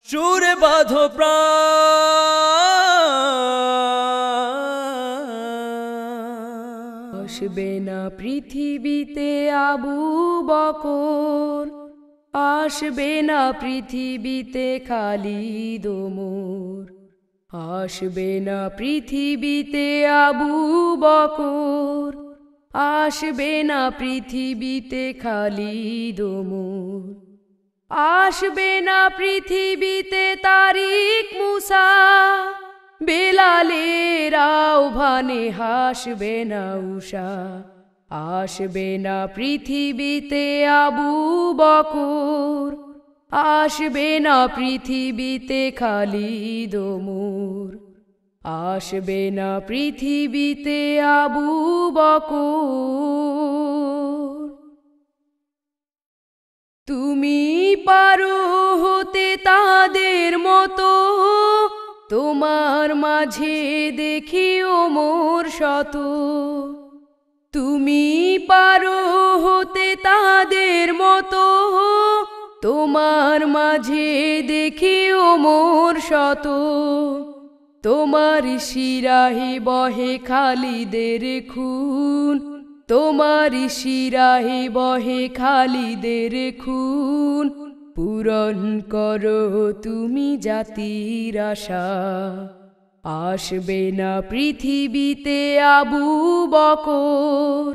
সুরে বাঁধো প্রাণ। আসবে না পৃথিবীতে আবু বকর, আসবে না পৃথিবীতে খালিদ ওমর, আসবে না পৃথিবীতে আবু বকর, আসবে না পৃথিবীতে খালিদ ওমর, আসবে না পৃথিবীতে তারিক মুসা, বেলালের আহ্বানে হাসবে না উষা, আসবে না পৃথিবীতে আবু বকর, আসবে না পৃথিবীতে খালিদ ওমর, আসবে না পৃথিবীতে আবু বকর। তুমি পারো হতে তাদের মতো, তোমার মাঝে দেখি ওমর শত। তুমি পারো হতে তাদের মতো, তোমার মাঝে দেখি ওমর শত। তোমার শিরাহে বহে খালিদের খুন, তোমার শিরাহে বহে খালিদের খুন, পূরণ করো তুমি জাতির আশা। আসবে না পৃথিবীতে আবু বকর,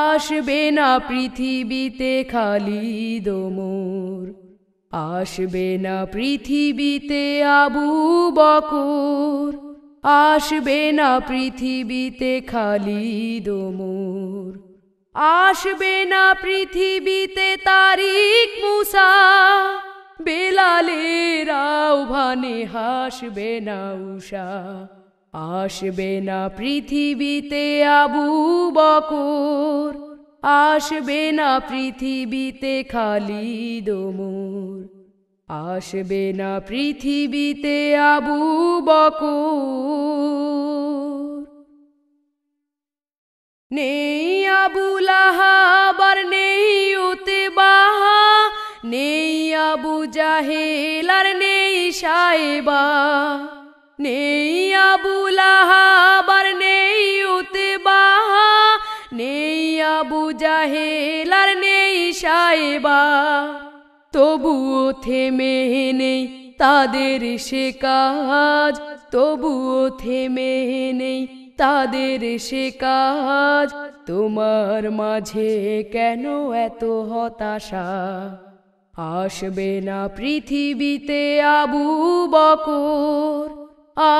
আসবে না পৃথিবীতে খালিদ ওমর, আসবে না পৃথিবীতে আবু বকর, আসবে না পৃথিবীতে খালিদ ওমর, আসবে না পৃথিবীতে তারিক মুসা, বেলালের আহ্বানে হাসবে না উষা, আসবে না পৃথিবীতে আবু বকর, আসবে না পৃথিবীতে খালিদ ওমর, আসবে না পৃথিবীতে আবু বকর। নেই আবু লাহাব আর নেই উতবা, নেই আবু জাহেল আর নেই সায়েবা, নেই আবু লাহাব আর নেই উতবা, নেই আবু জাহেল আর নেই সায়েবা। তবুও থেমে নেই তাদের সে কাজ, তবুও থেমে নেই তাদের সে কাজ। তোমার মাঝে কেন এত হতাশা? আসবে না পৃথিবীতে আবু বকর,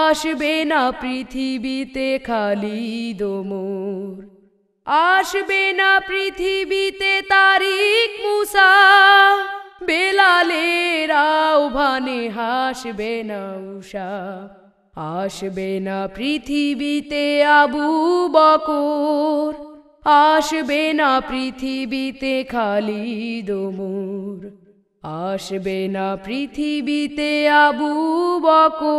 আসবে না পৃথিবীতে খালিদ ওমর, আসবে না পৃথিবীতে তারিক মুসা, বেলালের আহ্বানে হাসবে না উষা, আসবে না পৃথিবীতে আবু বকর, আসবে না পৃথিবীতে খালিদ ওমর, আসবে না পৃথিবীতে আবু বকর।